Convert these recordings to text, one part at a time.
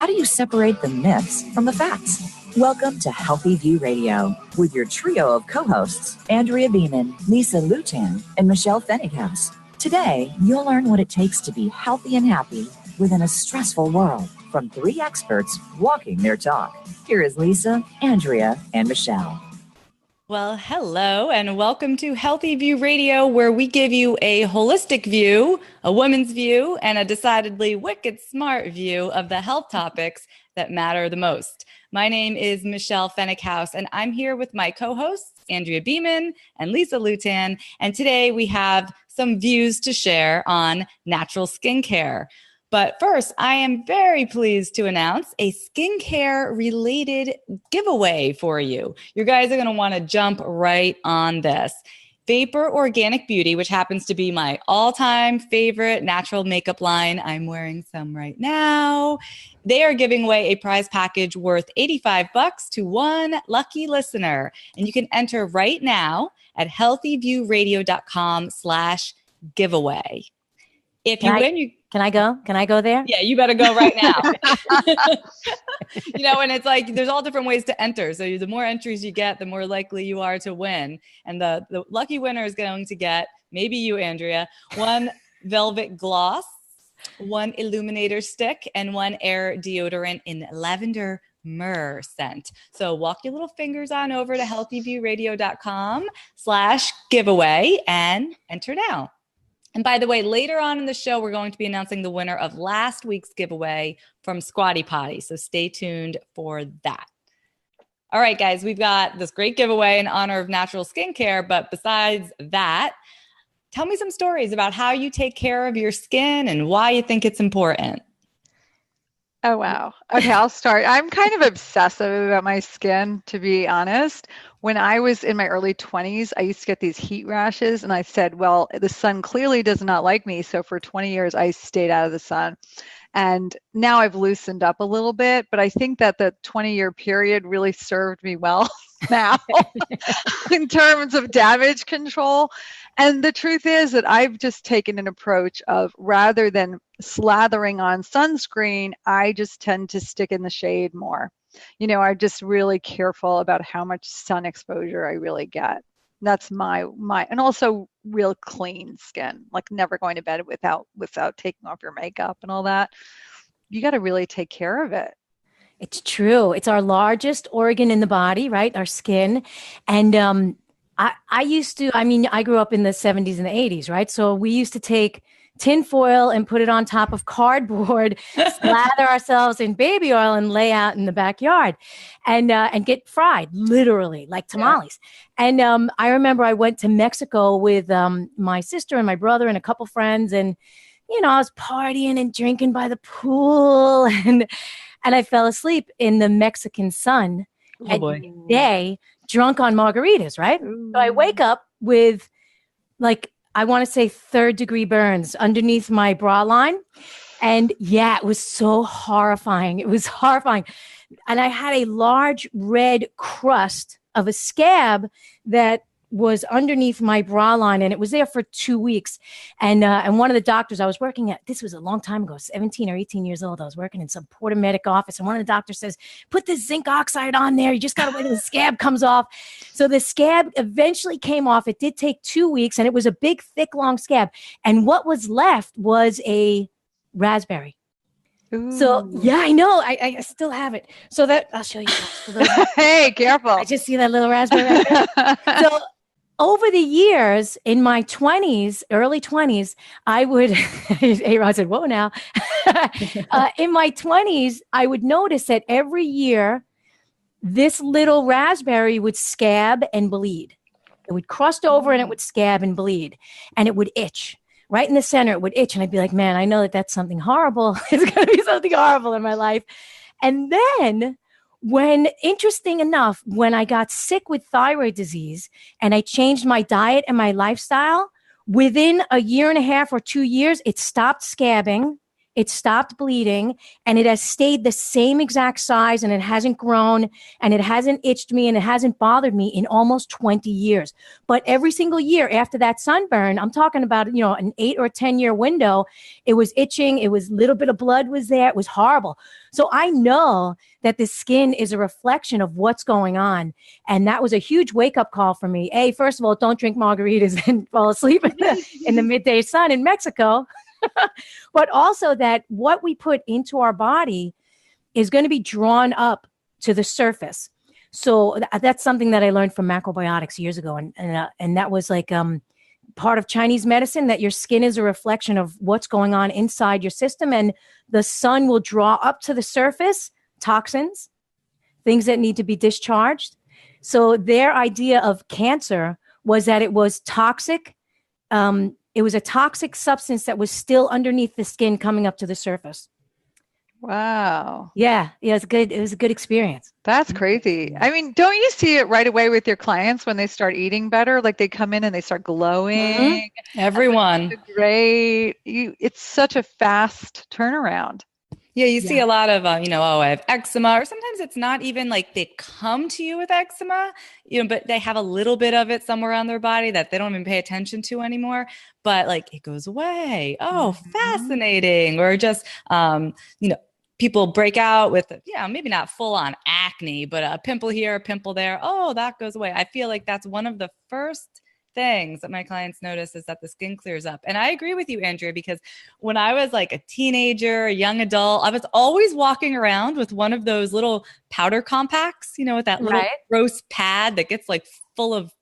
How do you separate the myths from the facts? Welcome to Healthy View Radio with your trio of co-hosts, Andrea Beeman, Lisa Lutan, and Michelle Fennighaus. Today, you'll learn what it takes to be healthy and happy within a stressful world from three experts walking their talk. Here is Lisa, Andrea, and Michelle. Well, hello, and welcome to Healthy View Radio, where we give you a holistic view, a woman's view, and a decidedly wicked smart view of the health topics that matter the most. My name is Michelle Fennighaus, and I'm here with my co-hosts, Andrea Beeman and Lisa Lutan, and today we have some views to share on natural skincare. But first, I am very pleased to announce a skincare-related giveaway for you. You guys are going to want to jump right on this. Vapour Organic Beauty, which happens to be my all-time favorite natural makeup line. I'm wearing some right now. They are giving away a prize package worth $85 to one lucky listener. And you can enter right now at healthyviewradio.com/giveaway. If you win, you... Can I go? Can I go there? Yeah, you better go right now. And it's like there's all different ways to enter. So the more entries you get, the more likely you are to win. And the lucky winner is going to get, maybe you, Andrea, one velvet gloss, one Illuminator stick, and one AER Deodorant in lavender-myrrh scent. So walk your little fingers on over to healthyviewradio.com/giveaway and enter now. And by the way, later on in the show, we're going to be announcing the winner of last week's giveaway from Squatty Potty. So stay tuned for that. All right, guys, we've got this great giveaway in honor of natural skincare. But besides that, tell me some stories about how you take care of your skin and why you think it's important. Oh, wow. Okay, I'll start. I'm kind of obsessive about my skin, to be honest. When I was in my early 20s, I used to get these heat rashes, and I said, well, the sun clearly does not like me. So for 20 years, I stayed out of the sun. And now I've loosened up a little bit, but I think that the 20-year period really served me well now in terms of damage control. And the truth is that I've just taken an approach of, rather than slathering on sunscreen, I just tend to stick in the shade more. I'm just really careful about how much sun exposure I really get. That's my and also real clean skin, like never going to bed without taking off your makeup and all that. You got to really take care of it. It's true. It's our largest organ in the body, right? Our skin. And I grew up in the 70s and the 80s, right? So we used to take tin foil and put it on top of cardboard, slather ourselves in baby oil and lay out in the backyard and get fried, literally, like tamales. Yeah. And I remember I went to Mexico with my sister and my brother and a couple friends, and I was partying and drinking by the pool, and I fell asleep in the Mexican sun at day, drunk on margaritas, right? Ooh. So I wake up with, like, I want to say 3rd-degree burns underneath my bra line. And yeah, it was so horrifying. It was horrifying. And I had a large red crust of a scab that was underneath my bra line, and it was there for 2 weeks. And one of the doctors I was working at, this was a long time ago, 17 or 18 years old. I was working in some Porter Medic office, and one of the doctors says, put this zinc oxide on there. You just got to wait till the scab comes off. So the scab eventually came off. It did take 2 weeks, and it was a big, thick, long scab. And what was left was a raspberry. Ooh. So yeah, I know. I still have it. So that I'll show you. Hey, careful. I just see that little raspberry right there. So over the years, in my 20s, early 20s, I would, A-Rod said, whoa now. In my 20s, I would notice that every year, this little raspberry would scab and bleed. It would crust over and it would scab and bleed. And it would itch. Right in the center, it would itch. And I'd be like, man, I know that that's something horrible. It's going to be something horrible in my life. And then interesting enough, when I got sick with thyroid disease and I changed my diet and my lifestyle, within a year and a half or 2 years, it stopped scabbing. it stopped bleeding, and it has stayed the same exact size, and it hasn't grown, and it hasn't itched me, and it hasn't bothered me in almost 20 years. But every single year after that sunburn, I'm talking about, an 8 or 10-year window, it was itching. It was a little bit of blood was there. It was horrible. So I know that the skin is a reflection of what's going on. And that was a huge wake-up call for me. First of all, don't drink margaritas and fall asleep in the midday sun in Mexico. But also that what we put into our body is going to be drawn up to the surface. So that's something that I learned from macrobiotics years ago. And that was like part of Chinese medicine, that your skin is a reflection of what's going on inside your system. And the sun will draw up to the surface toxins, things that need to be discharged. So their idea of cancer was that it was toxic. It was a toxic substance that was still underneath the skin coming up to the surface. Wow. Yeah, it's good. It was a good experience. That's crazy. I mean, don't you see it right away with your clients when they start eating better? Like they come in and they start glowing. Mm-hmm. Everyone. Great. It's such a fast turnaround. Yeah, you see a lot of, I have eczema, or sometimes it's not even like they come to you with eczema, but they have a little bit of it somewhere on their body that they don't even pay attention to anymore, but like it goes away. Oh, fascinating. Or just, people break out with, maybe not full on acne, but a pimple here, a pimple there. Oh, that goes away. I feel like that's one of the first things that my clients notice is that the skin clears up. And I agree with you, Andrea, because when I was like a teenager, a young adult, I was always walking around with one of those little powder compacts, with that little gross pad that gets like full of,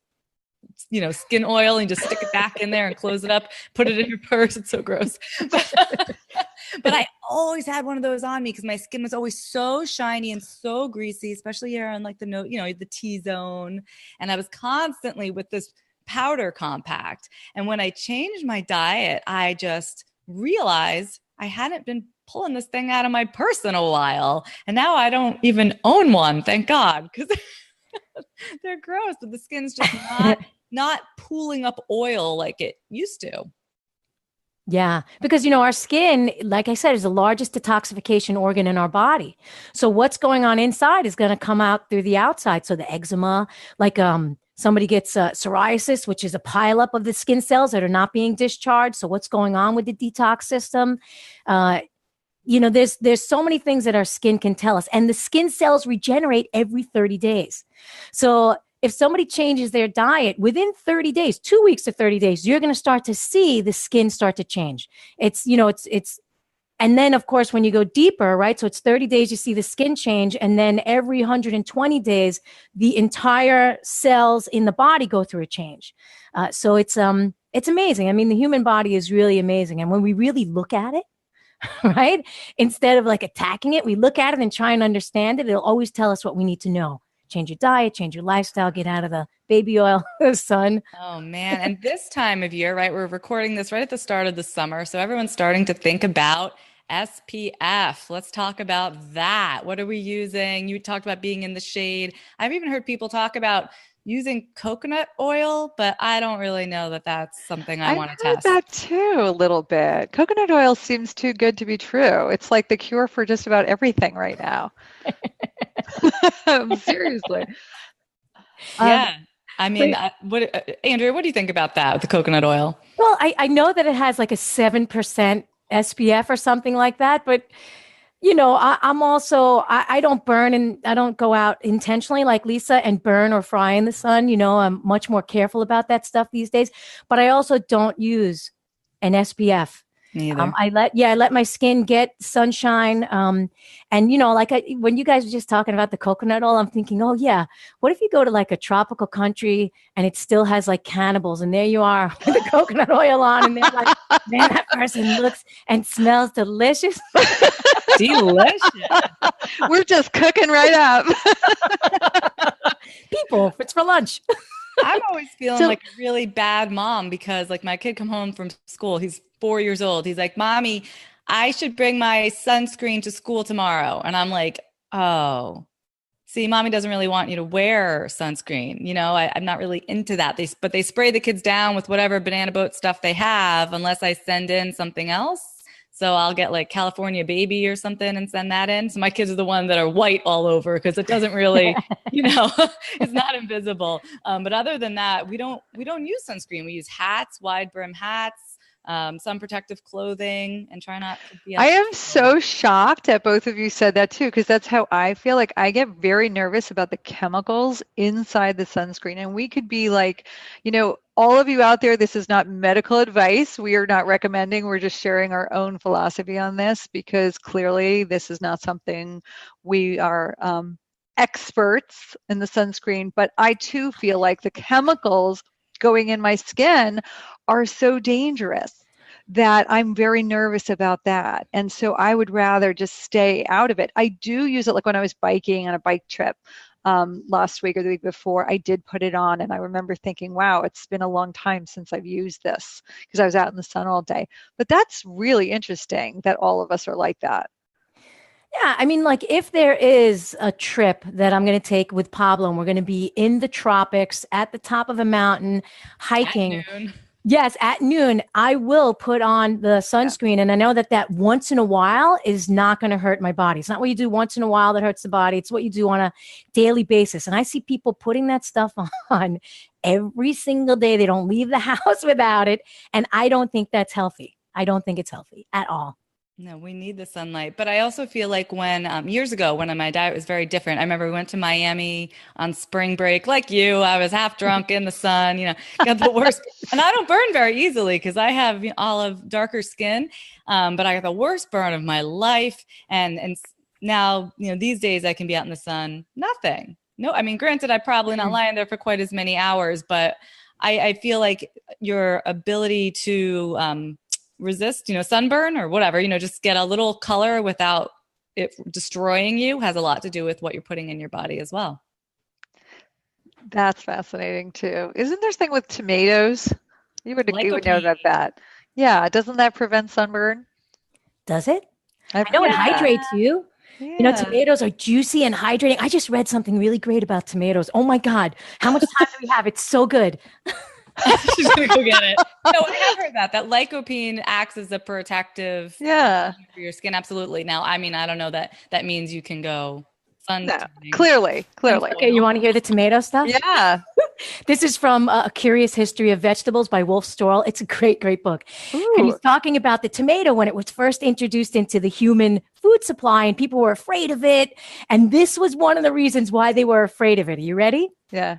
skin oil, and just stick it back in there and close it up, put it in your purse. It's so gross. But I always had one of those on me because my skin was always so shiny and so greasy, especially here on like the T-zone. And I was constantly with this powder compact. And when I changed my diet, I just realized I hadn't been pulling this thing out of my purse in a while. And now I don't even own one, thank God, because they're gross, but the skin's just not pooling up oil like it used to. Yeah, because, our skin, like I said, is the largest detoxification organ in our body. So what's going on inside is going to come out through the outside. So the eczema, like somebody gets psoriasis, which is a pileup of the skin cells that are not being discharged. So what's going on with the detox system? There's so many things that our skin can tell us, and the skin cells regenerate every 30 days. So if somebody changes their diet within 30 days, 2 weeks to 30 days, you're going to start to see the skin start to change. And then of course, when you go deeper, right? So it's 30 days, you see the skin change. And then every 120 days, the entire cells in the body go through a change. So it's amazing. I mean, the human body is really amazing. And when we really look at it, right, instead of like attacking it, we look at it and try and understand it. It'll always tell us what we need to know. Change your diet, change your lifestyle, get out of the baby oil, sun. Oh, man. And this time of year, right, we're recording this right at the start of the summer. So everyone's starting to think about SPF. Let's talk about that. What are we using? You talked about being in the shade. I've even heard people talk about using coconut oil, but I don't really know that that's something I want to test. I've heard that too a little bit. Coconut oil seems too good to be true. It's like the cure for just about everything right now. Seriously. Yeah. I mean, Andrea, what do you think about that with the coconut oil? Well, I know that it has like a 7% SPF or something like that, but I'm also, I don't burn and I don't go out intentionally like Lisa and burn or fry in the sun. I'm much more careful about that stuff these days, but I also don't use an SPF. I let my skin get sunshine. And when you guys were just talking about the coconut oil, I'm thinking, oh yeah, what if you go to like a tropical country and it still has like cannibals, and there you are with the coconut oil on, and they're like, man, that person looks and smells delicious. Delicious. We're just cooking right up. People, it's for lunch. I'm always feeling like a really bad mom because like my kid come home from school, he's 4 years old. He's like, Mommy, I should bring my sunscreen to school tomorrow. And I'm like, oh, see, Mommy doesn't really want you to wear sunscreen. I'm not really into that. But they spray the kids down with whatever banana boat stuff they have unless I send in something else. So I'll get like California Baby or something and send that in. So my kids are the ones that are white all over because it doesn't really, it's not invisible. But other than that, we don't use sunscreen. We use hats, wide brim hats, sun protective clothing, and try not to be I outside. am so shocked that both of you said that too, because that's how I feel. Like I get very nervous about the chemicals inside the sunscreen. And we could be like, all of you out there, this is not medical advice. We are not recommending. We're just sharing our own philosophy on this because clearly this is not something we are experts in the sunscreen. But I too feel like the chemicals going in my skin are so dangerous that I'm very nervous about that. And so I would rather just stay out of it. I do use it like when I was biking on a bike trip last week or the week before, I did put it on and I remember thinking, wow, it's been a long time since I've used this because I was out in the sun all day. But that's really interesting that all of us are like that. Yeah, I mean, like if there is a trip that I'm going to take with Pablo and we're going to be in the tropics at the top of a mountain hiking. At noon. Yes, at noon, I will put on the sunscreen. And I know that once in a while is not going to hurt my body. It's not what you do once in a while that hurts the body. It's what you do on a daily basis. And I see people putting that stuff on every single day. They don't leave the house without it. And I don't think that's healthy. I don't think it's healthy at all. No, we need the sunlight. But I also feel like when years ago, when my diet was very different, I remember we went to Miami on spring break, like you. I was half drunk in the sun, got the worst. And I don't burn very easily because I have olive, darker skin. But I got the worst burn of my life. And now, these days I can be out in the sun, nothing. No, I mean, granted, I'm probably not lying there for quite as many hours, but I feel like your ability to resist, sunburn or whatever, just get a little color without it destroying you has a lot to do with what you're putting in your body as well. That's fascinating too. Isn't there a thing with tomatoes? You would know about that. Yeah. Doesn't that prevent sunburn? Does it? I know it hydrates you. Yeah. Tomatoes are juicy and hydrating. I just read something really great about tomatoes. Oh my God. How much time do we have? It's so good. She's gonna go get it. No, I have heard that lycopene acts as a protective for your skin. Absolutely. Now, I mean, I don't know that means you can go sun. No, clearly. Okay, you want to hear the tomato stuff? Yeah. This is from A Curious History of Vegetables by Wolf Storl. It's a great book. Ooh. And he's talking about the tomato when it was first introduced into the human food supply and people were afraid of it. And this was one of the reasons why they were afraid of it. Are you ready? Yeah.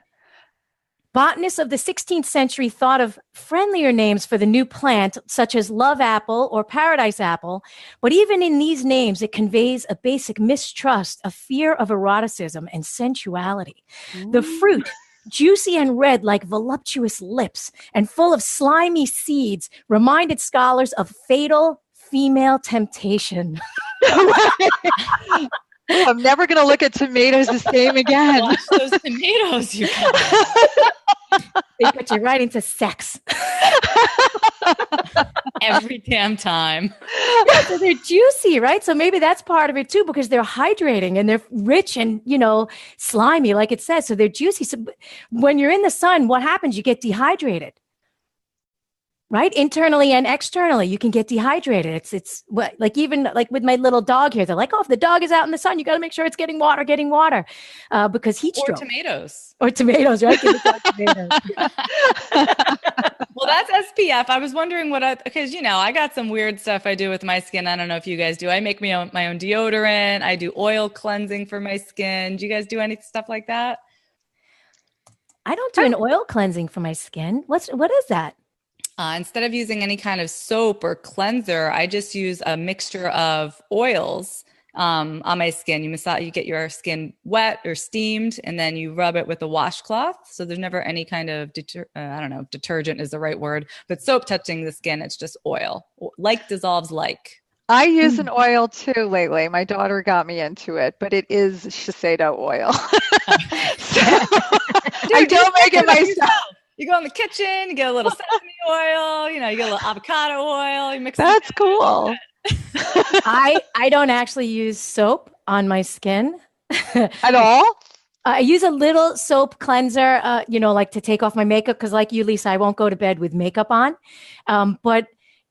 Botanists of the 16th century thought of friendlier names for the new plant, such as love apple or paradise apple. But even in these names, it conveys a basic mistrust, a fear of eroticism and sensuality. Ooh. The fruit, juicy and red like voluptuous lips and full of slimy seeds, reminded scholars of fatal female temptation. I'm never going to look at tomatoes the same again. Watch those tomatoes, you guys. They put you right into sex. Every damn time. Yeah, so they're juicy, right? So maybe that's part of it too, because they're hydrating and they're rich and, slimy, like it says. So they're juicy. So when you're in the sun, what happens? You get dehydrated. Right? Internally and externally, you can get dehydrated. It's what, like even like with my little dog here, they're like, oh, if the dog is out in the sun, you got to make sure it's getting water, because heat stroke. Or tomatoes, right? Give the dog tomatoes. Well, that's SPF. I was wondering because, I got some weird stuff I do with my skin. I don't know if you guys do. I make my own deodorant. I do oil cleansing for my skin. Do you guys do any stuff like that? I don't do an oil cleansing for my skin. What is that? Instead of using any kind of soap or cleanser, I just use a mixture of oils on my skin. You get your skin wet or steamed, and then you rub it with a washcloth. So there's never any kind of detergent is the right word, but soap touching the skin. It's just oil. Like dissolves like. I use an oil too lately. My daughter got me into it, but it is Shiseido oil. I don't make it myself. You go in the kitchen, you get a little sesame oil, you get a little avocado oil, you mix it. That's cool. I don't actually use soap on my skin. At all? I use a little soap cleanser, like to take off my makeup, because like you, Lisa, I won't go to bed with makeup on. But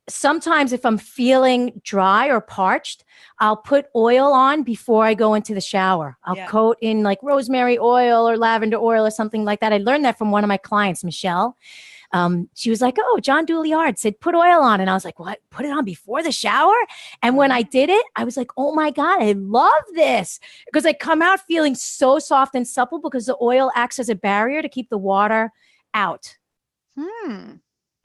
sometimes if I'm feeling dry or parched, I'll put oil on before I go into the shower. I'll coat in like rosemary oil or lavender oil or something like that. I learned that from one of my clients, Michelle. She was like, oh, John Douliard said, put oil on. And I was like, what? Put it on before the shower? And when I did it, I was like, oh my God, I love this. Because I come out feeling so soft and supple because the oil acts as a barrier to keep the water out.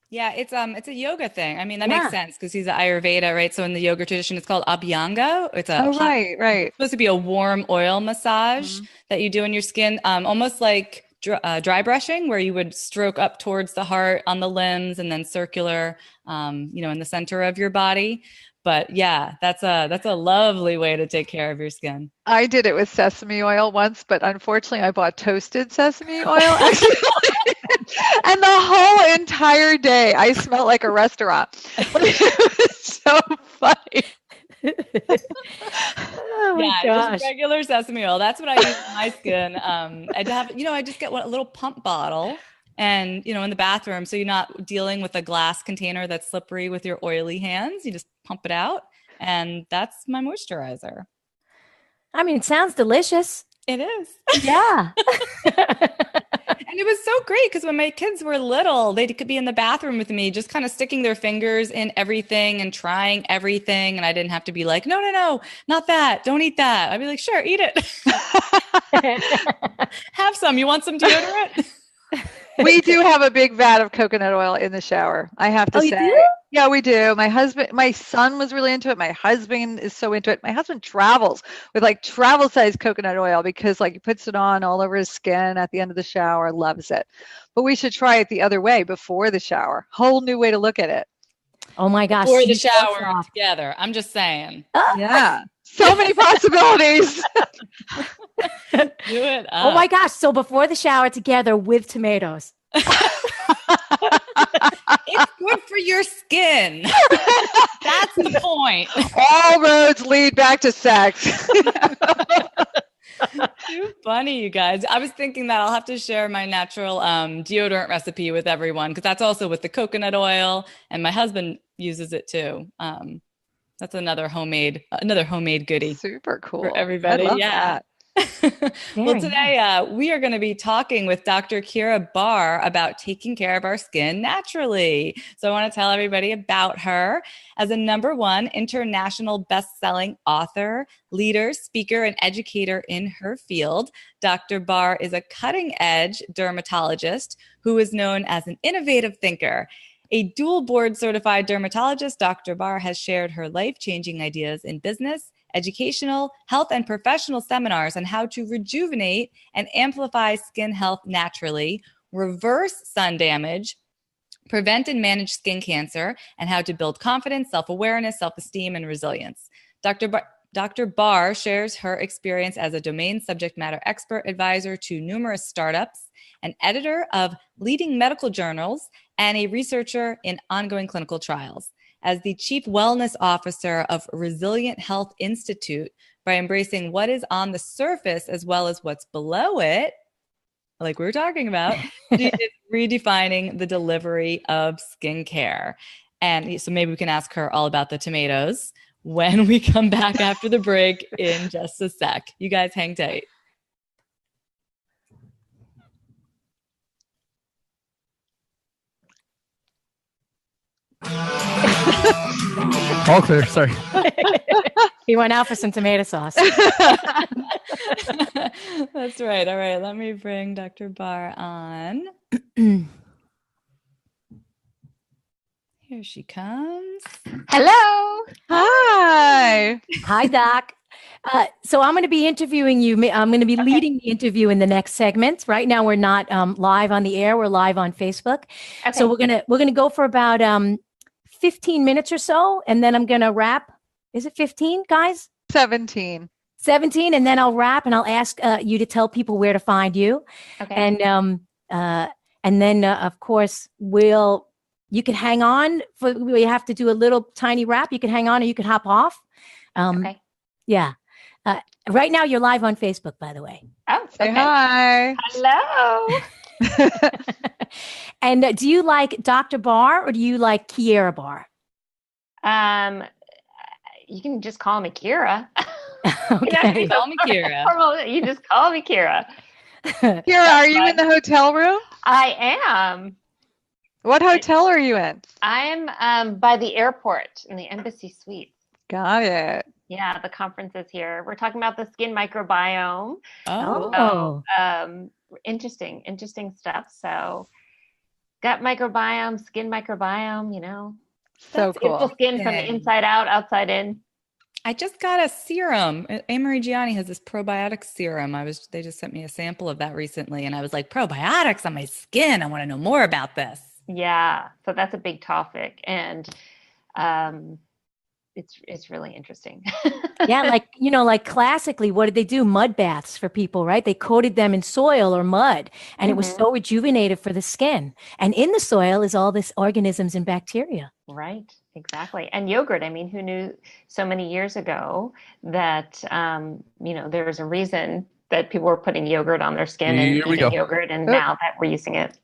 Yeah, it's a yoga thing. I mean, that makes sense because he's an Ayurveda, right? So in the yoga tradition, it's called Abhyanga. It's a right. It's supposed to be a warm oil massage that you do in your skin, almost like dry brushing, where you would stroke up towards the heart on the limbs and then circular, in the center of your body. But yeah, that's a lovely way to take care of your skin. I did it with sesame oil once, but unfortunately I bought toasted sesame oil. And the whole entire day I smelled like a restaurant. It was so funny. Oh my gosh. Just regular sesame oil. That's what I use on my skin. I just get a little pump bottle and, in the bathroom. So you're not dealing with a glass container that's slippery with your oily hands. You just pump it out. And that's my moisturizer. I mean, it sounds delicious. It is. Yeah. And it was so great because when my kids were little, they could be in the bathroom with me, just kind of sticking their fingers in everything and trying everything. And I didn't have to be like, no, not that. Don't eat that. I'd be like, sure, eat it. Have some. You want some deodorant? We do have a big vat of coconut oil in the shower, I have to say. You do? Yeah, we do. My son was really into it. My husband is so into it. My husband travels with like travel size coconut oil because like he puts it on all over his skin at the end of the shower, loves it. But we should try it the other way before the shower. Whole new way to look at it. Oh my gosh. Before the shower together. I'm just saying. Yeah. So many possibilities. Do it up. Oh my gosh. So before the shower together with tomatoes. It's good for your skin. That's the point. All roads lead back to sex. Too funny, you guys. I was thinking that I'll have to share my natural deodorant recipe with everyone because that's also with the coconut oil, and my husband uses it too. That's another homemade goodie. Super cool for everybody. I love that. Well, today we are going to be talking with Dr. Keira Barr about taking care of our skin naturally. So I want to tell everybody about her. As a #1 international best-selling author, leader, speaker, and educator in her field, Dr. Barr is a cutting-edge dermatologist who is known as an innovative thinker. A dual board certified dermatologist, Dr. Barr has shared her life-changing ideas in business, educational, health, and professional seminars on how to rejuvenate and amplify skin health naturally, reverse sun damage, prevent and manage skin cancer, and how to build confidence, self-awareness, self-esteem, and resilience. Dr. Barr shares her experience as a domain subject matter expert advisor to numerous startups, an editor of leading medical journals, and a researcher in ongoing clinical trials. As the Chief Wellness Officer of Resilient Health Institute, by embracing what is on the surface as well as what's below it, like we were talking about, she is redefining the delivery of skincare. And so maybe we can ask her all about the tomatoes when we come back after the break in just a sec. You guys hang tight. All clear, sorry. He went out for some tomato sauce. That's right. All right, let me bring Dr. Barr on. Here she comes. Hello. Hi. Hi, Doc. So I'm going to be interviewing you. I'm going to be leading the interview in the next segment. Right now, we're not live on the air. We're live on Facebook. Okay. So we're gonna go for about 15 minutes or so, and then I'm going to wrap. Is it 15, guys? 17. 17, and then I'll wrap, and I'll ask you to tell people where to find you. Okay. And then of course you can hang on we have to do a little tiny wrap. You can hang on, or you can hop off. Okay. Yeah. Right now, you're live on Facebook, by the way. Oh, Say okay. hi. Hello. And do you like Dr. Barr or do you like Keira Barr? Um, you can just call me Keira. Okay. Call me Keira. You just call me Keira. Keira, are you in the hotel room? I am. What hotel are you in? I'm by the airport in the Embassy Suite. Got it. Yeah, the conference is here. We're talking about the skin microbiome. Oh. So, interesting stuff. So, gut microbiome, skin microbiome, So beautiful cool. skin from the inside out, outside in. I just got a serum. Anne-Marie Gianni has this probiotic serum. They just sent me a sample of that recently, and I was like, probiotics on my skin. I want to know more about this. Yeah, so that's a big topic, and it's really interesting. Yeah, like classically, what did they do? Mud baths for people, right? They coated them in soil or mud, and it was so rejuvenated for the skin. And in the soil is all this organisms and bacteria. Right, exactly. And yogurt. I mean, who knew so many years ago that there was a reason that people were putting yogurt on their skin and Here we eating go. yogurt, and now that we're using it,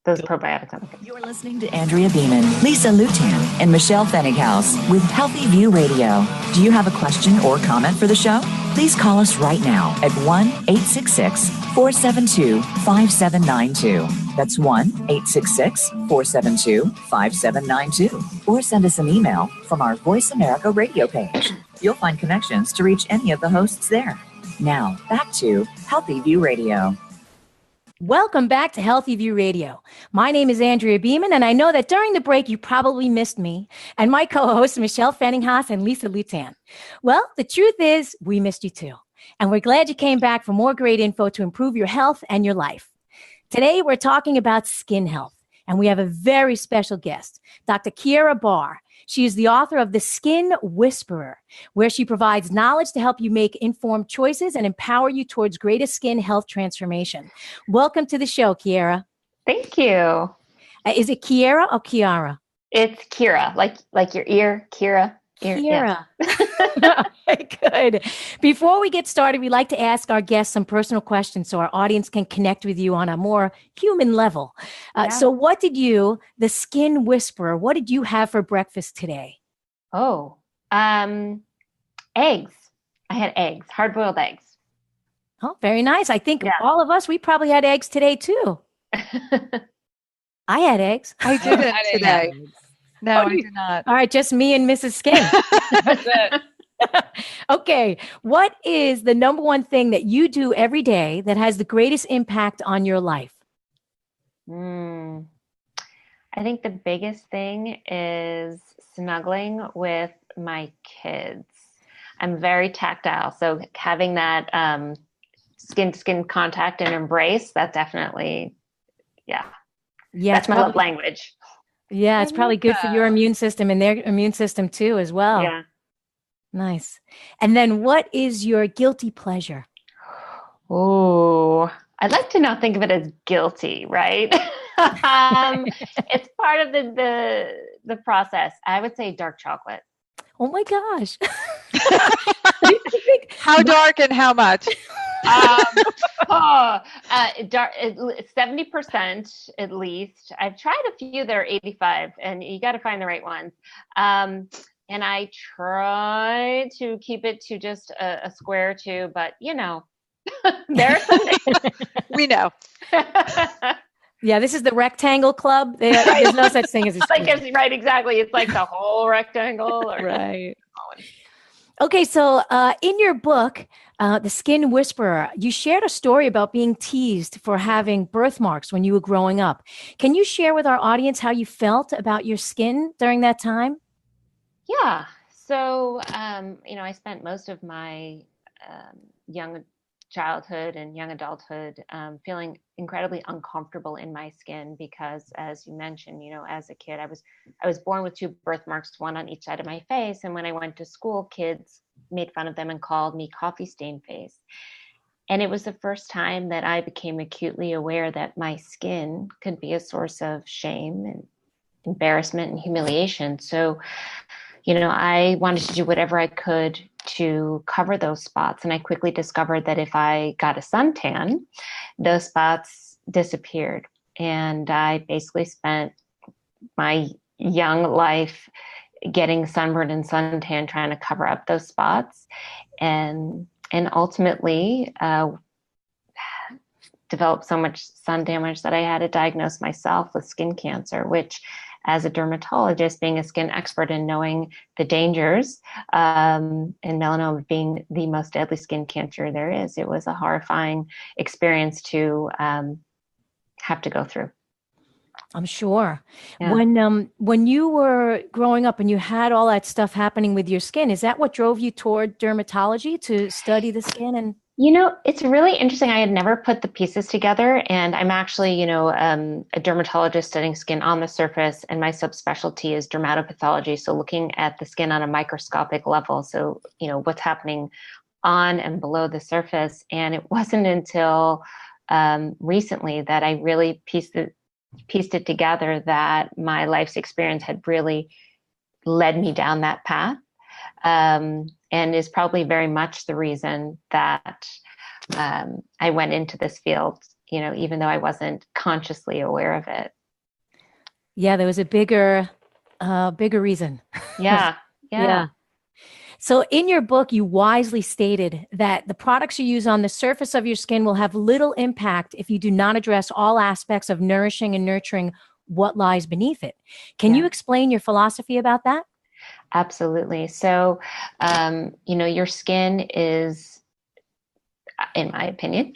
those probiotics. You're listening to Andrea Beeman, Lisa Lutan, and Michelle Fennighaus with Healthy View Radio. Do you have a question or comment for the show? Please call us right now at 1-866-472-5792. That's 1-866-472-5792. Or send us an email from our Voice America radio page. You'll find connections to reach any of the hosts there. Now, back to Healthy View Radio. Welcome back to Healthy View Radio. My name is Andrea Beeman, and I know that during the break you probably missed me and my co-hosts Michelle Fennighaus and Lisa Lutan. Well, the truth is we missed you too, and we're glad you came back for more great info to improve your health and your life. Today we're talking about skin health, and we have a very special guest, Dr. Keira Barr. She is the author of The Skin Whisperer, where she provides knowledge to help you make informed choices and empower you towards greater skin health transformation. Welcome to the show, Keira. Thank you. Is it Keira or Kiara? It's Keira, like your ear, Keira. Keira. Good. Before we get started, we like to ask our guests some personal questions so our audience can connect with you on a more human level. So what did you, the Skin Whisperer, what did you have for breakfast today? Oh, eggs. I had eggs, hard-boiled eggs. Oh, very nice. I think all of us, we probably had eggs today too. I had eggs. I didn't today. No, I did not. All right, just me and Mrs. Skin. That's it. Okay, what is the number one thing that you do every day that has the greatest impact on your life? I think the biggest thing is snuggling with my kids. I'm very tactile, so having that skin-to-skin contact and embrace, that definitely, that's my love language. Yeah, it's probably good for your immune system and their immune system too as well. Yeah. Nice. And then what is your guilty pleasure? Oh, I'd like to not think of it as guilty, right? It's part of the process. I would say dark chocolate. Oh my gosh. How dark and how much? 70% at least. I've tried a few that are 85, and you got to find the right ones. And I try to keep it to just a square or two, but there are some days. We know. Yeah, this is the rectangle club. There's no such thing as a square. Right, exactly. It's like the whole rectangle. Right. Okay, so in your book, The Skin Whisperer, you shared a story about being teased for having birthmarks when you were growing up. Can you share with our audience how you felt about your skin during that time? Yeah. So, I spent most of my young childhood and young adulthood feeling incredibly uncomfortable in my skin because, as you mentioned, as a kid, I was born with two birthmarks, one on each side of my face. And when I went to school, kids made fun of them and called me coffee stain face. And it was the first time that I became acutely aware that my skin could be a source of shame and embarrassment and humiliation. So, I wanted to do whatever I could to cover those spots. And I quickly discovered that if I got a suntan, those spots disappeared. And I basically spent my young life getting sunburned and suntan, trying to cover up those spots, and ultimately developed so much sun damage that I had to diagnose myself with skin cancer, which, as a dermatologist, being a skin expert and knowing the dangers, and melanoma being the most deadly skin cancer there is, it was a horrifying experience to have to go through. I'm sure. Yeah. When you were growing up and you had all that stuff happening with your skin, is that what drove you toward dermatology, to study the skin? And It's really interesting. I had never put the pieces together, and I'm actually, a dermatologist studying skin on the surface, and my subspecialty is dermatopathology. So looking at the skin on a microscopic level. So, what's happening on and below the surface. And it wasn't until recently that I really pieced it together that my life's experience had really led me down that path. And is probably very much the reason that I went into this field, even though I wasn't consciously aware of it. yeah, there was a bigger reason. Yeah. Yeah. So in your book, you wisely stated that the products you use on the surface of your skin will have little impact if you do not address all aspects of nourishing and nurturing what lies beneath it. Can you explain your philosophy about that? Absolutely. So, your skin is, in my opinion,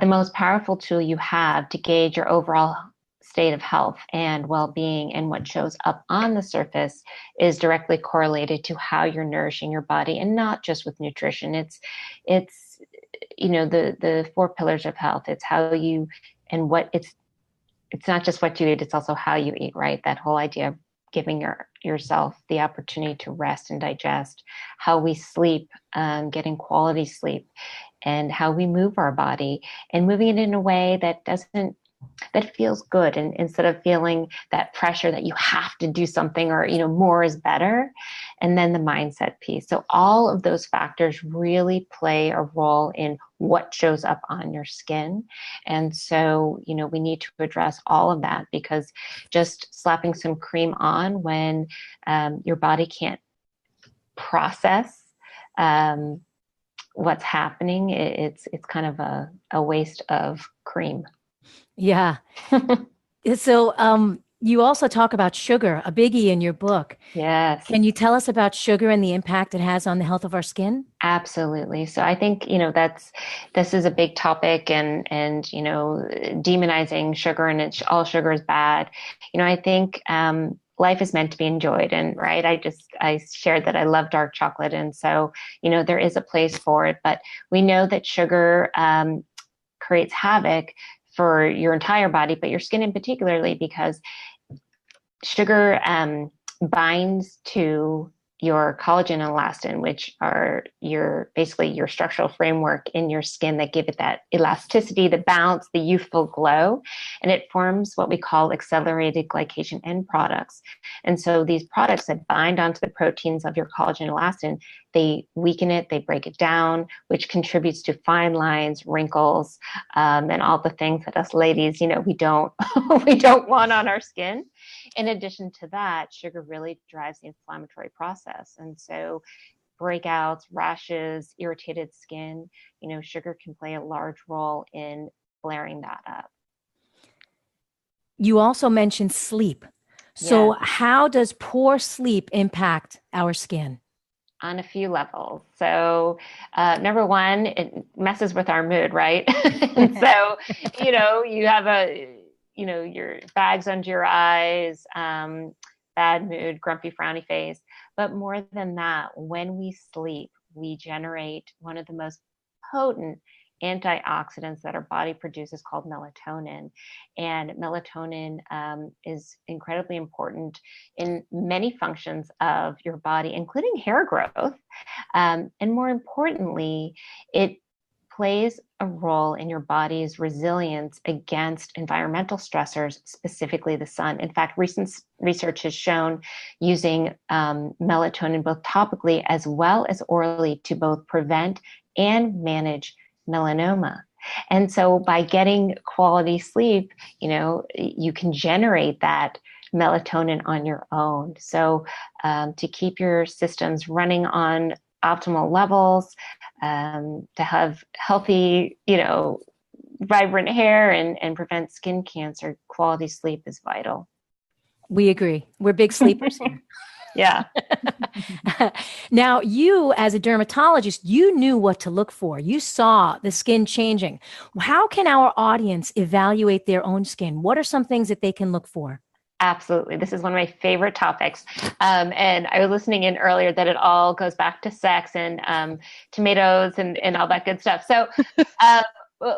the most powerful tool you have to gauge your overall state of health and well-being. And what shows up on the surface is directly correlated to how you're nourishing your body, and not just with nutrition. It's the four pillars of health. It's how you, and what it's not just what you eat, it's also how you eat, right? That whole idea of giving yourself the opportunity to rest and digest, how we sleep, getting quality sleep, and how we move our body, and moving it in a way that feels good, and instead of feeling that pressure that you have to do something, or more is better. And then the mindset piece. So all of those factors really play a role in what shows up on your skin. And so we need to address all of that, because just slapping some cream on when your body can't process what's happening, it's kind of a waste of cream. Yeah. So you also talk about sugar, a biggie in your book. Yes. Can you tell us about sugar and the impact it has on the health of our skin? Absolutely. So I think, this is a big topic, and demonizing sugar, and all sugar is bad. I think life is meant to be enjoyed. And right, I shared that I love dark chocolate. And so, there is a place for it, but we know that sugar creates havoc for your entire body, but your skin in particularly, because sugar binds to your collagen and elastin, which are basically your structural framework in your skin that give it that elasticity, the bounce, the youthful glow. And it forms what we call accelerated glycation end products. And so these products that bind onto the proteins of your collagen and elastin, they weaken it, they break it down, which contributes to fine lines, wrinkles, and all the things that us ladies, we don't want on our skin. In addition to that, sugar really drives the inflammatory process. And so breakouts, rashes, irritated skin, sugar can play a large role in flaring that up. You also mentioned sleep. So how does poor sleep impact our skin? On a few levels. So number one, it messes with our mood, right? And so, you have your bags under your eyes, bad mood, grumpy, frowny face. But more than that, when we sleep, we generate one of the most potent antioxidants that our body produces, called melatonin. And melatonin is incredibly important in many functions of your body, including hair growth. And more importantly, it plays a role in your body's resilience against environmental stressors, specifically the sun. In fact, recent research has shown using melatonin both topically as well as orally to both prevent and manage melanoma. And so by getting quality sleep, you can generate that melatonin on your own. So to keep your systems running on optimal levels, to have healthy, vibrant hair and prevent skin cancer, quality sleep is vital. We agree. We're big sleepers here. Yeah. Now, you as a dermatologist, you knew what to look for. You saw the skin changing. How can our audience evaluate their own skin? What are some things that they can look for? Absolutely. This is one of my favorite topics. And I was listening in earlier that it all goes back to sex and tomatoes and all that good stuff. So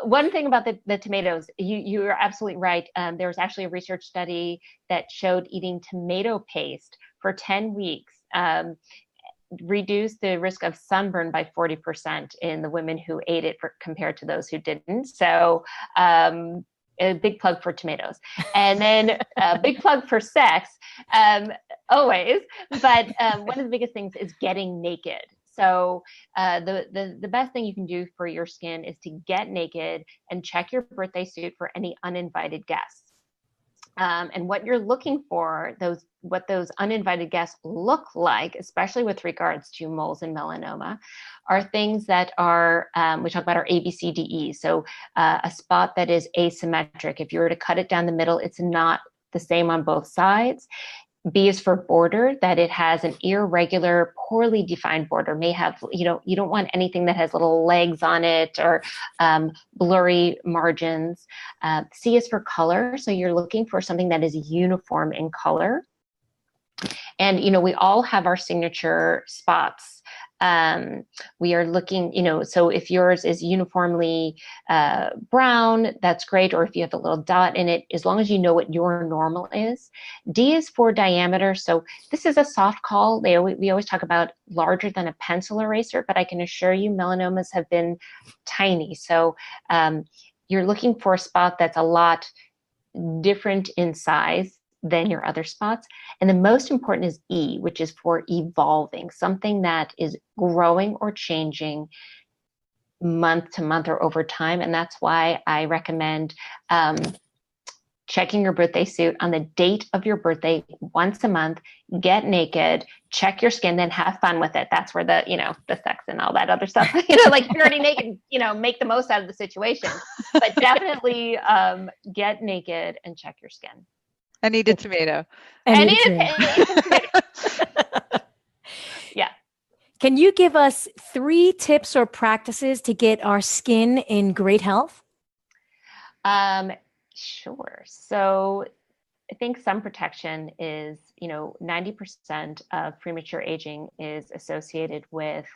one thing about the tomatoes, you are absolutely right. There was actually a research study that showed eating tomato paste for 10 weeks reduced the risk of sunburn by 40% in the women who ate it compared to those who didn't. So a big plug for tomatoes. And then a big plug for sex, always. But one of the biggest things is getting naked. So the best thing you can do for your skin is to get naked and check your birthday suit for any uninvited guests. And what you're looking for, what those uninvited guests look like, especially with regards to moles and melanoma, are things that are, we talk about our ABCDE. So a spot that is asymmetric. If you were to cut it down the middle, it's not the same on both sides. B is for border, that it has an irregular, poorly defined border. May have, you don't want anything that has little legs on it or blurry margins. C is for color. So you're looking for something that is uniform in color. And, we all have our signature spots. We are looking, so if yours is uniformly brown, that's great. Or if you have a little dot in it, as long as you know what your normal is. D is for diameter. So this is a soft call. We always talk about larger than a pencil eraser, but I can assure you melanomas have been tiny. So you're looking for a spot that's a lot different in size than your other spots. And the most important is E, which is for evolving, something that is growing or changing month to month or over time. And that's why I recommend checking your birthday suit on the date of your birthday once a month, get naked, check your skin, then have fun with it. That's where the sex and all that other stuff, like if you're already naked, make the most out of the situation, but definitely get naked and check your skin. I need a tomato. I need a tomato. Yeah. Can you give us 3 tips or practices to get our skin in great health? Sure. So I think sun protection is, 90% of premature aging is associated with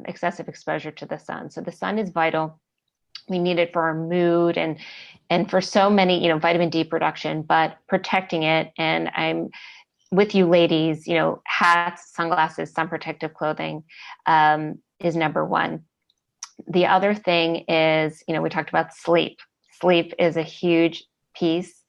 excessive exposure to the sun. So the sun is vital. We need it for our mood and for so many, vitamin D production, but protecting it. And I'm with you ladies, hats, sunglasses, sun protective clothing is number one. The other thing is, we talked about sleep. Sleep is a huge piece.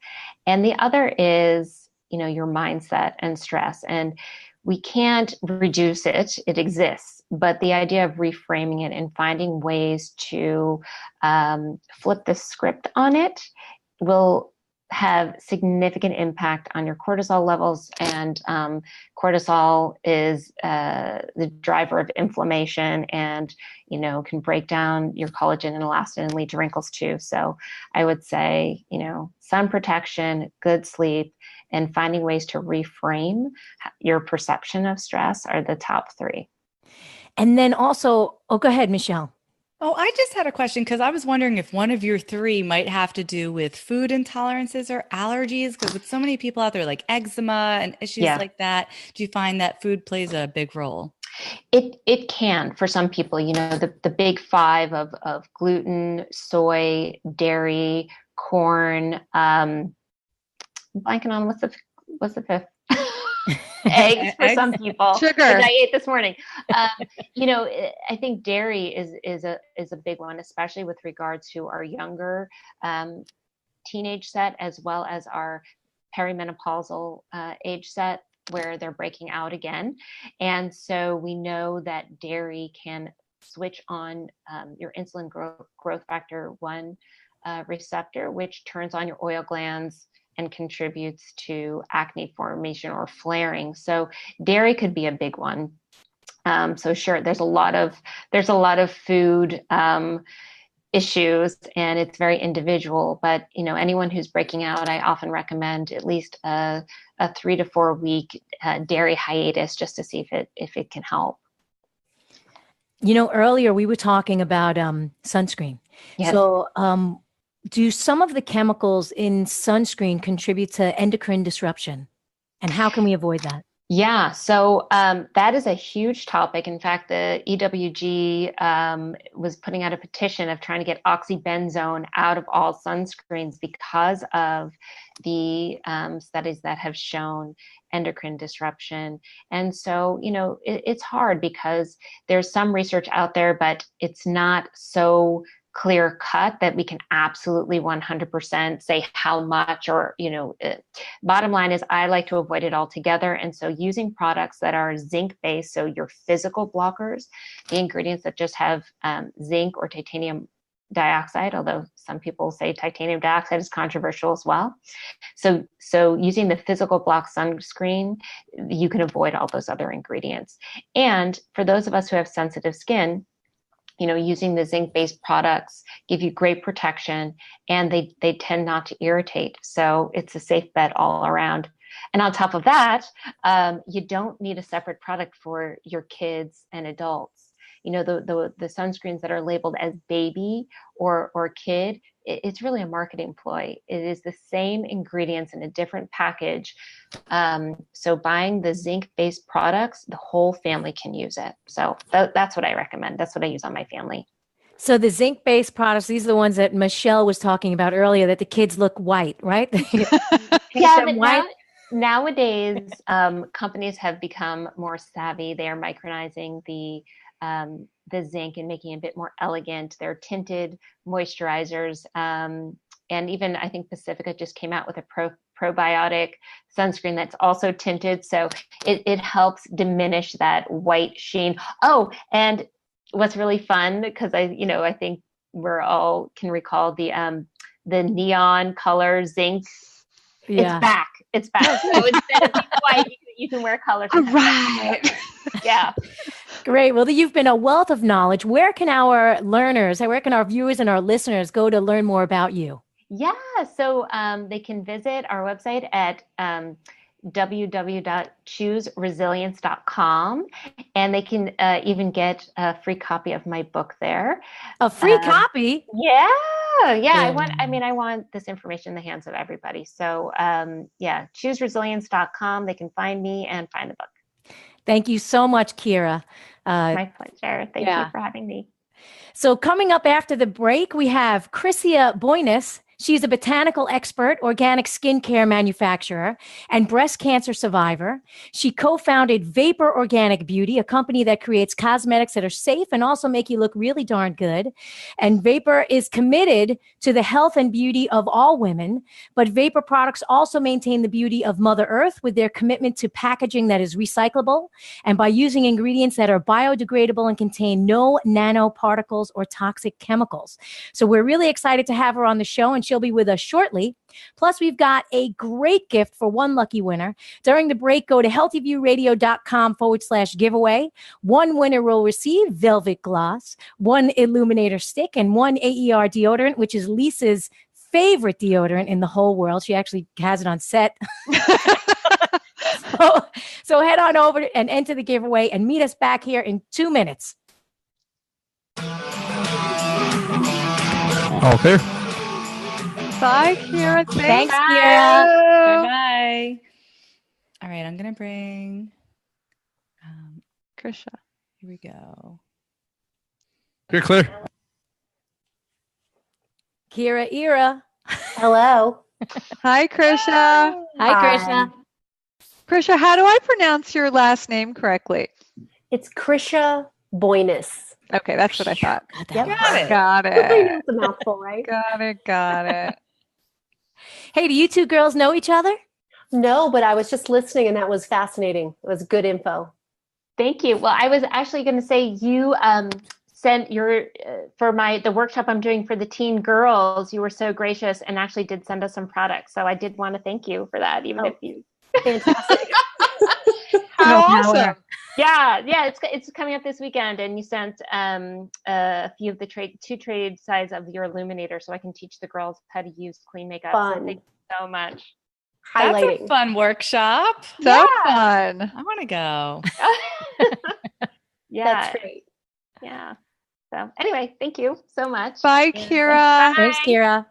And the other is, your mindset and stress. And we can't reduce it. It exists. But the idea of reframing it and finding ways to flip the script on it will have significant impact on your cortisol levels. And cortisol is the driver of inflammation and, can break down your collagen and elastin and lead to wrinkles too. So I would say, sun protection, good sleep, and finding ways to reframe your perception of stress are the top 3. And then also, go ahead, Michelle. Oh, I just had a question because I was wondering if one of your 3 might have to do with food intolerances or allergies, because with so many people out there like eczema and issues like that, do you find that food plays a big role? It can for some people, the big 5 of gluten, soy, dairy, corn, blanking on what's the 5th? Eggs for some people, sugar, which I ate this morning. I think dairy is a big one, especially with regards to our younger teenage set, as well as our perimenopausal age set, where they're breaking out again. And so we know that dairy can switch on your insulin growth factor 1 receptor, which turns on your oil glands, and contributes to acne formation or flaring. So dairy could be a big one. So sure, there's a lot of food issues, and it's very individual. But anyone who's breaking out, I often recommend at least a 3 to 4 week dairy hiatus just to see if it can help. Earlier we were talking about sunscreen. Yes. So do some of the chemicals in sunscreen contribute to endocrine disruption? And how can we avoid that? Yeah, so that is a huge topic. In fact, the EWG was putting out a petition of trying to get oxybenzone out of all sunscreens because of the studies that have shown endocrine disruption. And so, it's hard because there's some research out there, but it's not so clear cut that we can absolutely 100% say how much or, bottom line is I like to avoid it altogether. And so using products that are zinc based, so your physical blockers, the ingredients that just have zinc or titanium dioxide, although some people say titanium dioxide is controversial as well. So using the physical block sunscreen, you can avoid all those other ingredients. And for those of us who have sensitive skin, using the zinc-based products give you great protection, and they tend not to irritate. So it's a safe bet all around. And on top of that, you don't need a separate product for your kids and adults. The sunscreens that are labeled as baby or kid, it's really a marketing ploy. It is the same ingredients in a different package. So buying the zinc-based products, the whole family can use it. So that's what I recommend. That's what I use on my family. So the zinc-based products, these are the ones that Michelle was talking about earlier, that the kids look white, right? Yeah, but nowadays, companies have become more savvy. They are micronizing the zinc and making it a bit more elegant. They're tinted moisturizers. And even I think Pacifica just came out with a probiotic sunscreen that's also tinted. So it helps diminish that white sheen. Oh, and what's really fun, because I think we're all can recall the neon color zinc. Yeah. It's back. So instead of being white, you can wear colors. All right. Yeah. Great. Well, you've been a wealth of knowledge. Where can our viewers and our listeners go to learn more about you? Yeah. So they can visit our website at www.chooseresilience.com, and they can even get a free copy of my book there. A free copy? Yeah. I want this information in the hands of everybody. So chooseresilience.com. They can find me and find the book. Thank you so much, Keira. My pleasure. Thank you for having me. So coming up after the break, we have Krysia Boinis. She's a botanical expert, organic skincare manufacturer, and breast cancer survivor. She co-founded Vapour Organic Beauty, a company that creates cosmetics that are safe and also make you look really darn good. And Vapour is committed to the health and beauty of all women, but Vapour products also maintain the beauty of Mother Earth with their commitment to packaging that is recyclable and by using ingredients that are biodegradable and contain no nanoparticles or toxic chemicals. So we're really excited to have her on the show, and she'll be with us shortly. Plus, we've got a great gift for one lucky winner. During the break, go to healthyviewradio.com/giveaway. One winner will receive Velvet Gloss, one Illuminator Stick, and one AER Deodorant, which is Lisa's favorite deodorant in the whole world. She actually has it on set. So head on over and enter the giveaway and meet us back here in 2 minutes. All clear? Bye, Keira. Thanks, Keira. Bye-bye. All right, I'm going to bring Krysia. Here we go. You're clear. Keira. Hello. Hi, Krysia. Hi, Krysia. Krysia, how do I pronounce your last name correctly? It's Krysia Boinis. Okay, that's what I thought. Yep. Got it. It's a mouthful, right? Got it. Hey, do you two girls know each other? No, but I was just listening, and that was fascinating. It was good info. Thank you. Well, I was actually going to say you sent for the workshop I'm doing for the teen girls. You were so gracious and actually did send us some products. So I did want to thank you for that, even if you. Fantastic. How Girl awesome. power. Yeah, it's coming up this weekend, and you sent a few of the two trade size of your Illuminator, so I can teach the girls how to use clean makeup. Fun. So thank you so much. That's Highlighting. a fun workshop. So fun. I want to go. Yeah, That's great. yeah. So anyway, thank you so much. Bye, And Keira. Thanks, Keira.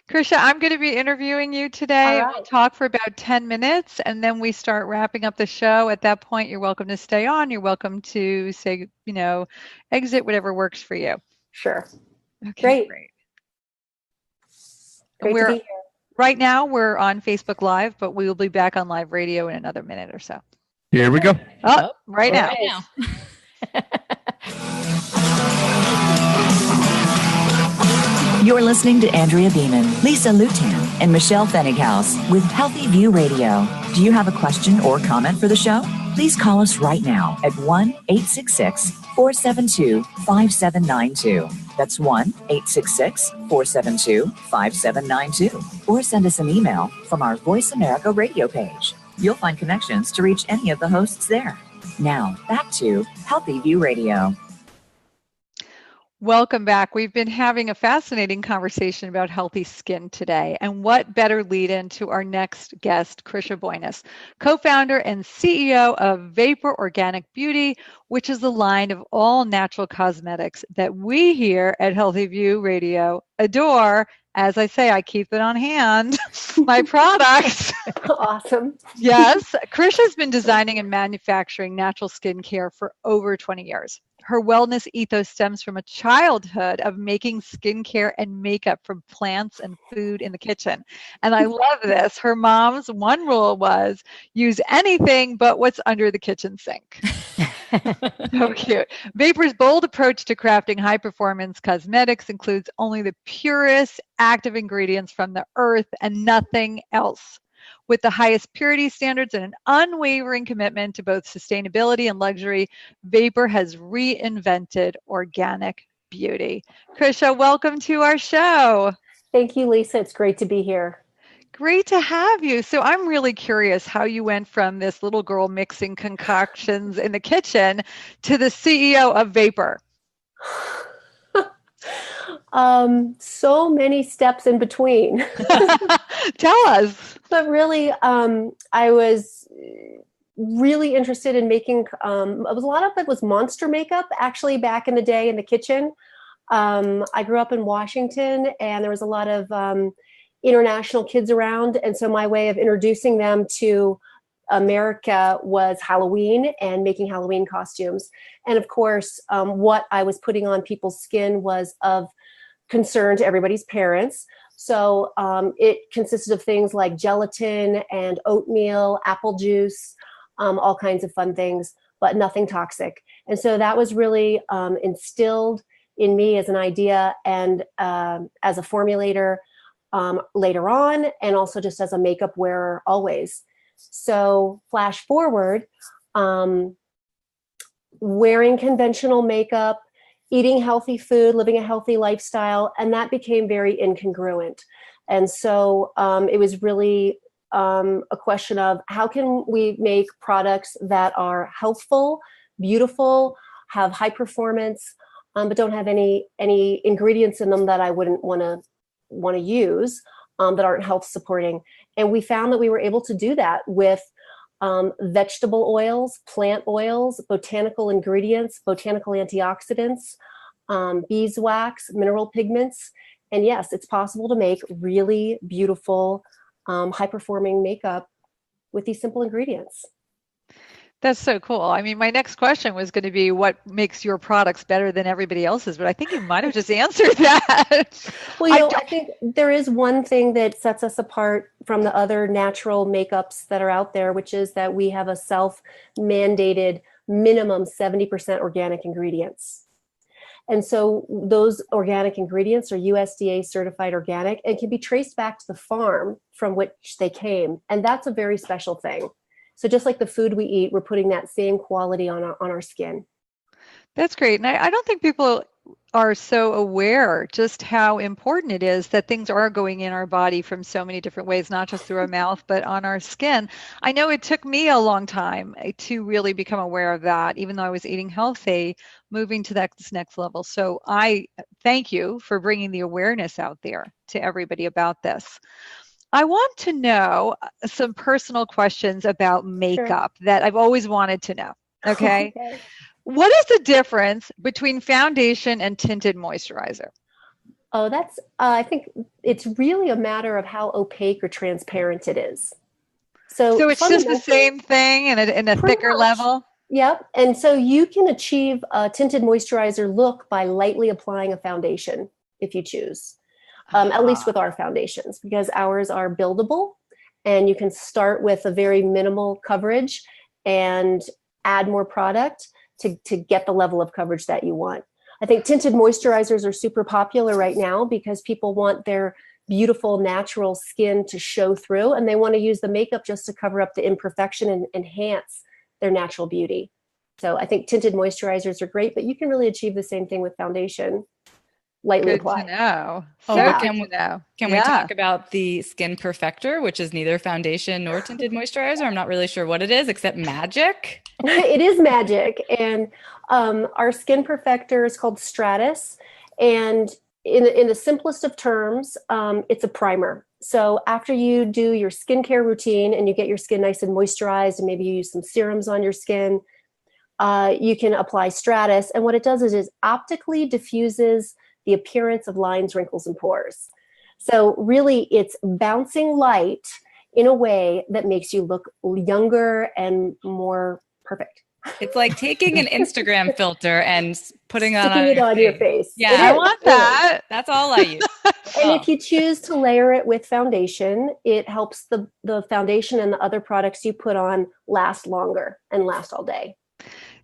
Krisha, I'm going to be interviewing you today. All right. We'll talk for about 10 minutes and then we start wrapping up the show. At that point, you're welcome to stay on. You're welcome to say, exit, whatever works for you. Sure. Okay, Great And to be here. right now we're on Facebook Live, but we will be back on live radio in another minute or so. Here we go. Oh, right now. Right now. You're listening to Andrea Beeman, Lisa Lutan, and Michelle Fennighaus with Healthy View Radio. Do you have a question or comment for the show? Please call us right now at 1-866-472-5792. That's 1-866-472-5792. Or send us an email from our Voice America radio page. You'll find connections to reach any of the hosts there. Now, back to Healthy View Radio. Welcome back. We've been having a fascinating conversation about healthy skin today. And what better lead in to our next guest, Krysia Boinis, co-founder and CEO of Vapour Organic Beauty, which is a line of all natural cosmetics that we here at Healthy View Radio adore. As I say, I keep it on hand, my products. Awesome. Yes, Krysha's been designing and manufacturing natural skincare for over 20 years. Her wellness ethos stems from a childhood of making skincare and makeup from plants and food in the kitchen. And I love this. Her mom's one rule was use anything but what's under the kitchen sink. So cute. Vapour's bold approach to crafting high-performance cosmetics includes only the purest active ingredients from the earth and nothing else. With the highest purity standards and an unwavering commitment to both sustainability and luxury, Vapour has reinvented organic beauty. Krysia, welcome to our show. Thank you, Lisa. It's great to be here. Great to have you. So I'm really curious how you went from this little girl mixing concoctions in the kitchen to the CEO of Vapour. So many steps in between. Tell us. But really, I was really interested in making, a lot of it was monster makeup, actually, back in the day in the kitchen. I grew up in Washington, and there was a lot of international kids around. And so my way of introducing them to America was Halloween and making Halloween costumes. And of course, what I was putting on people's skin was of concern to everybody's parents. So it consisted of things like gelatin and oatmeal, apple juice, all kinds of fun things, but nothing toxic. And so that was really instilled in me as an idea and as a formulator later on, and also just as a makeup wearer always. So flash forward, wearing conventional makeup, eating healthy food, living a healthy lifestyle, and that became very incongruent. And so it was really a question of how can we make products that are healthful, beautiful, have high performance, but don't have any ingredients in them that I wouldn't want to use, that aren't health supporting. And we found that we were able to do that with vegetable oils, plant oils, botanical ingredients, botanical antioxidants, beeswax, mineral pigments. And yes, it's possible to make really beautiful, high-performing makeup with these simple ingredients. That's so cool. I mean, my next question was going to be what makes your products better than everybody else's, but I think you might have just answered that. Well, I think there is one thing that sets us apart from the other natural makeups that are out there, which is that we have a self-mandated minimum 70% organic ingredients. And so those organic ingredients are USDA certified organic and can be traced back to the farm from which they came. And that's a very special thing. So just like the food we eat, we're putting that same quality on our skin. That's great. And I don't think people are so aware just how important it is that things are going in our body from so many different ways, not just through our mouth, but on our skin. I know it took me a long time to really become aware of that, even though I was eating healthy, moving to this next level. So I thank you for bringing the awareness out there to everybody about this. I want to know some personal questions about makeup that I've always wanted to know. Okay. Okay. What is the difference between foundation and tinted moisturizer? Oh, that's, I think it's really a matter of how opaque or transparent it is. So it's just the same thing in a thicker level? Yep. And so you can achieve a tinted moisturizer look by lightly applying a foundation if you choose, at least with our foundations, because ours are buildable and you can start with a very minimal coverage and add more product to get the level of coverage that you want. I think tinted moisturizers are super popular right now because people want their beautiful natural skin to show through, and they want to use the makeup just to cover up the imperfection and enhance their natural beauty. So I think tinted moisturizers are great, but you can really achieve the same thing with foundation. Lightly applied. Good to know. Oh, Yeah. can we talk about the Skin Perfector, which is neither foundation nor tinted moisturizer? I'm not really sure what it is, except magic. It is magic. And our Skin Perfector is called Stratus. And in the simplest of terms, it's a primer. So after you do your skincare routine and you get your skin nice and moisturized, and maybe you use some serums on your skin, you can apply Stratus. And what it does is it optically diffuses the appearance of lines, wrinkles, and pores. So really, it's bouncing light in a way that makes you look younger and more perfect. It's like taking an Instagram filter and putting Sticking it on your face. Yeah, I want that. That's all I use. And if you choose to layer it with foundation, it helps the foundation and the other products you put on last longer and last all day.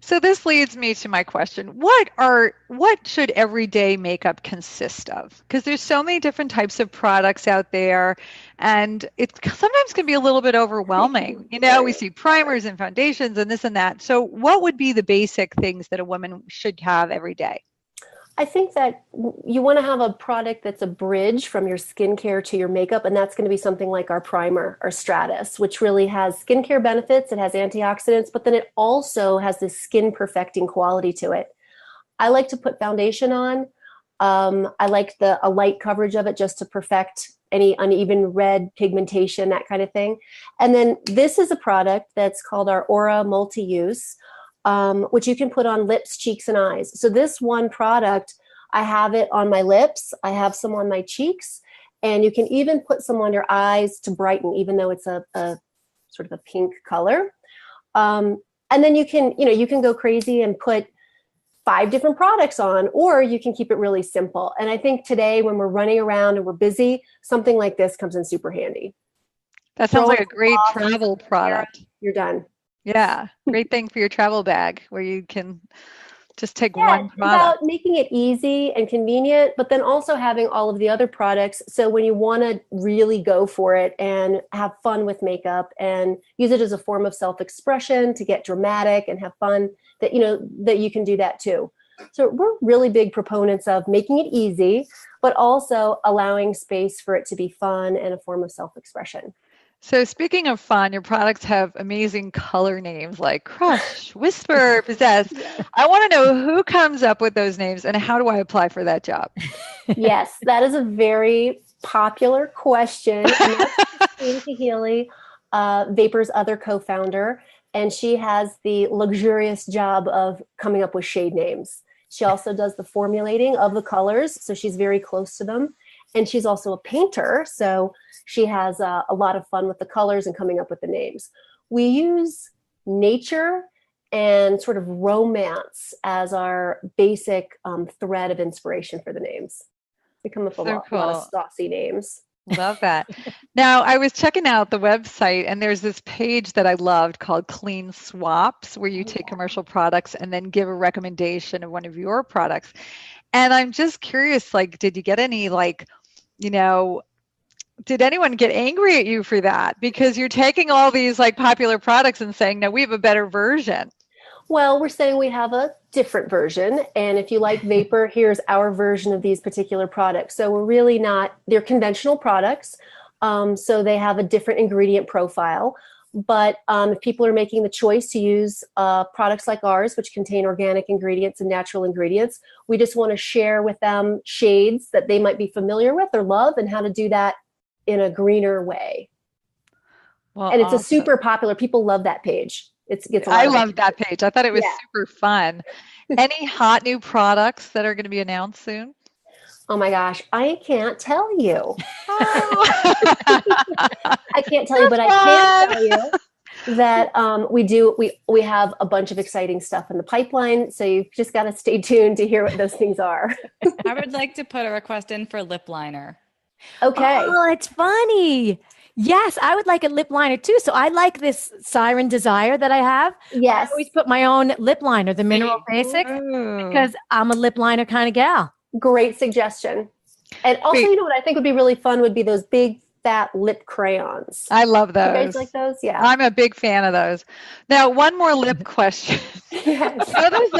So this leads me to my question. What should everyday makeup consist of? Because there's so many different types of products out there, and it sometimes can be a little bit overwhelming. You know, we see primers and foundations and this and that. So what would be the basic things that a woman should have every day? I think that you want to have a product that's a bridge from your skincare to your makeup, and that's going to be something like our primer, our Stratus, which really has skincare benefits. It has antioxidants, but then it also has this skin perfecting quality to it. I like to put foundation on. I like a light coverage of it just to perfect any uneven red pigmentation, that kind of thing. And then this is a product that's called our Aura Multi-Use, which you can put on lips, cheeks, and eyes. So this one product, I have it on my lips. I have some on my cheeks, and you can even put some on your eyes to brighten, even though it's a sort of a pink color. And then you can go crazy and put 5 different products on, or you can keep it really simple. And I think today, when we're running around and we're busy, something like this comes in super handy. That sounds like a great travel product. You're done. Yeah, great thing for your travel bag where you can just take one product. About making it easy and convenient, but then also having all of the other products. So when you want to really go for it and have fun with makeup and use it as a form of self-expression to get dramatic and have fun, that you can do that too. So we're really big proponents of making it easy, but also allowing space for it to be fun and a form of self-expression. So speaking of fun, your products have amazing color names like Crush, Whisper, Possess. I want to know who comes up with those names and how do I apply for that job? Yes, that is a very popular question. And that's Christina Healy, Vapour's other co-founder, and she has the luxurious job of coming up with shade names. She also does the formulating of the colors, so she's very close to them. And she's also a painter, so she has a lot of fun with the colors and coming up with the names. We use nature and sort of romance as our basic thread of inspiration for the names. We come up with a lot of saucy names. Love that. Now, I was checking out the website, and there's this page that I loved called Clean Swaps, where you take commercial products and then give a recommendation of one of your products. And I'm just curious, did you get any, did anyone get angry at you for that? Because you're taking all these popular products and saying, no, we have a better version. Well, we're saying we have a different version. And if you like Vapour, here's our version of these particular products. So we're really not, they're conventional products. So they have a different ingredient profile. But if people are making the choice to use products like ours, which contain organic ingredients and natural ingredients, we just want to share with them shades that they might be familiar with or love and how to do that in a greener way. Well, and it's awesome. a super popular, people love that page. It gets a lot I of love that page. I thought it was Yeah. super fun. Any hot new products that are going to be announced soon? Oh my gosh, I can't tell you. Oh. I can't tell you, but I can tell you that we have a bunch of exciting stuff in the pipeline. So you've just got to stay tuned to hear what those things are. I would like to put a request in for lip liner. Okay. Oh, it's funny. Yes, I would like a lip liner too. So I like this Siren Desire that I have. Yes. I always put my own lip liner, the Mineral Basics, because I'm a lip liner kind of gal. Great suggestion. And also, Wait. you know what I think would be really fun would be those big fat lip crayons. I love You those. guys like those? Yeah. I'm a big fan of those. Now, one more lip question. Yes. You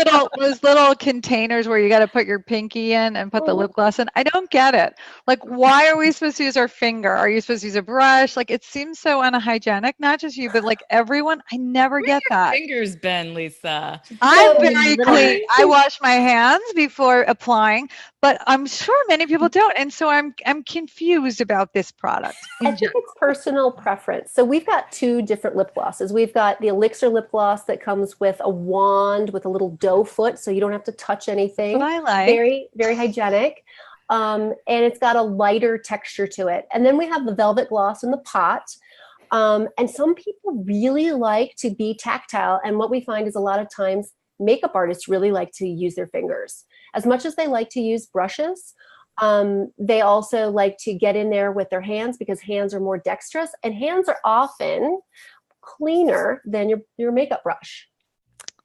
know those little containers where you got to put your pinky in and put the lip gloss in? I don't get it. Like, why are we supposed to use our finger? Are you supposed to use a brush? Like, it seems so unhygienic. Not just you, but like everyone. I never get that. Fingers been, Lisa. I'm So very little. clean. I wash my hands before applying, but I'm sure many people don't, and so I'm confused about this product. I think it's personal preference. So we've got two different lip glosses. We've got the Elixir lip gloss that comes with a wand with a little doe foot, so you don't have to touch anything. What I like. Very, very hygienic. And it's got a lighter texture to it. And then we have the velvet gloss in the pot. And some people really like to be tactile. And what we find is a lot of times makeup artists really like to use their fingers. As much as they like to use brushes, they also like to get in there with their hands because hands are more dexterous and hands are often cleaner than your makeup brush.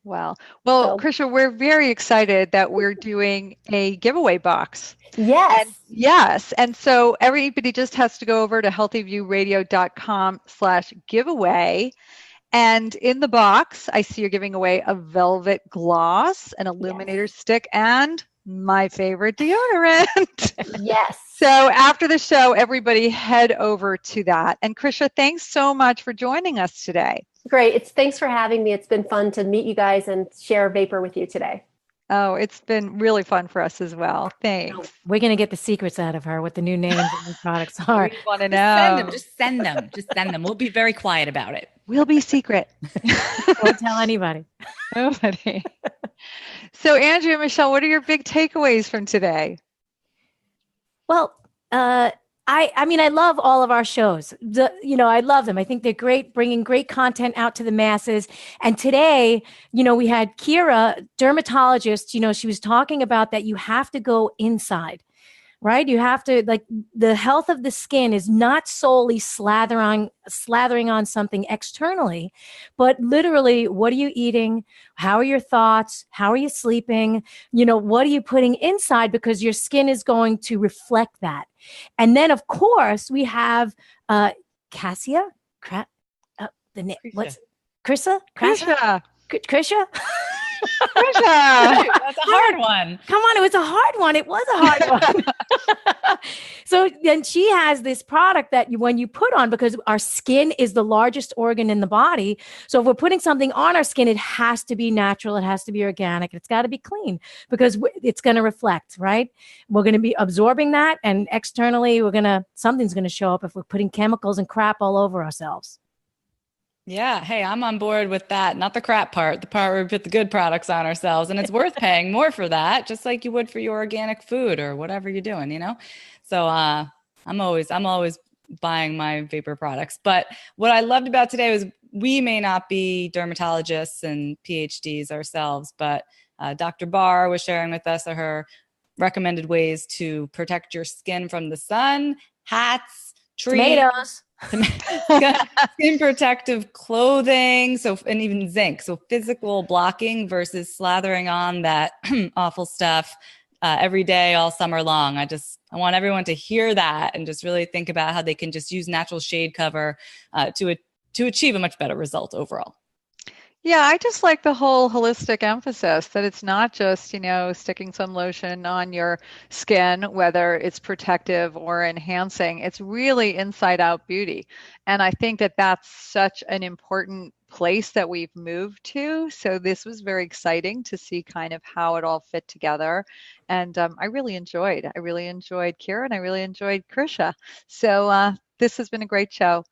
Well, So- Krysia, we're very excited that we're doing a giveaway box. Yes. Yes. And so everybody just has to go over to healthyviewradio.com/giveaway. And in the box, I see you're giving away a velvet gloss, an Illuminator stick, and my favorite deodorant. Yes. So after the show, everybody head over to that. And Krysia, thanks so much for joining us today. Great. Thanks for having me. It's been fun to meet you guys and share Vapour with you today. Oh, it's been really fun for us as well. Thanks. We're going to get the secrets out of her, what the new names of the products are. We want to Send know. them. Just send them. Just send them. We'll be very quiet about it. We'll be secret. Don't tell anybody. Nobody. So, Andrea and Michelle, what are your big takeaways from today? Well, I mean, I love all of our shows. I love them. I think they're great, bringing great content out to the masses. And today, we had Keira, dermatologist, she was talking about that you have to go inside, right? You have to, like, the health of the skin is not solely slathering on something externally, but literally, what are you eating? How are your thoughts? How are you sleeping? What are you putting inside? Because your skin is going to reflect that. And then, of course, we have Krysia. What's Krysia? Krysia. Krysia? That's a hard one. Come on, it was a hard one. It was a hard one. So then she has this product that when you put on, because our skin is the largest organ in the body. So if we're putting something on our skin, it has to be natural. It has to be organic. It's got to be clean because it's going to reflect, right? We're going to be absorbing that. And externally, something's going to show up if we're putting chemicals and crap all over ourselves. Yeah. Hey, I'm on board with that. Not the crap part, the part where we put the good products on ourselves. And it's worth paying more for that, just like you would for your organic food or whatever you're doing, So I'm always buying my Vapour products. But what I loved about today was we may not be dermatologists and PhDs ourselves, but Dr. Barr was sharing with us her recommended ways to protect your skin from the sun, hats, trees. Tomatoes. Skin protective clothing, and even zinc. So physical blocking versus slathering on that awful stuff every day, all summer long. I want everyone to hear that and just really think about how they can just use natural shade cover to achieve a much better result overall. Yeah, I just like the whole holistic emphasis that it's not just, sticking some lotion on your skin, whether it's protective or enhancing. It's really inside out beauty. And I think that that's such an important place that we've moved to. So this was very exciting to see kind of how it all fit together. And I really enjoyed Keira, and I really enjoyed Krysia. So this has been a great show.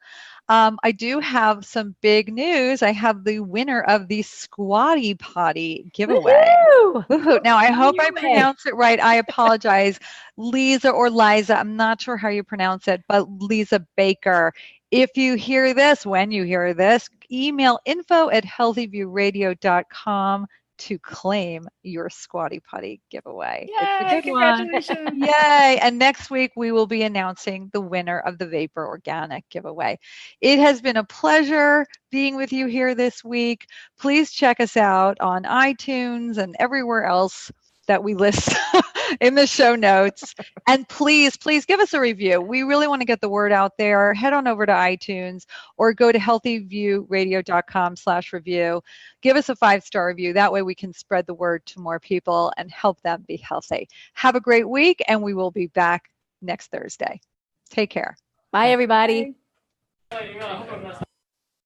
I do have some big news. I have the winner of the Squatty Potty giveaway. Woohoo! Woohoo. Now, I hope I way. pronounce it right. I apologize. Lisa or Liza, I'm not sure how you pronounce it, but Lisa Baker. If you hear this, when you hear this, email info@healthyviewradio.com to claim your Squatty Potty giveaway. Yay, It's a good congratulations. one. Yay. And next week, we will be announcing the winner of the Vapour Organic giveaway. It has been a pleasure being with you here this week. Please check us out on iTunes and everywhere else that we list in the show notes. And please give us a review. We really want to get the word out there. Head on over to iTunes or go to healthyviewradio.com/review. Give us a 5-star review. That way we can spread the word to more people and help them be healthy. Have a great week, and we will be back next Thursday. Take care. Bye, everybody. Bye.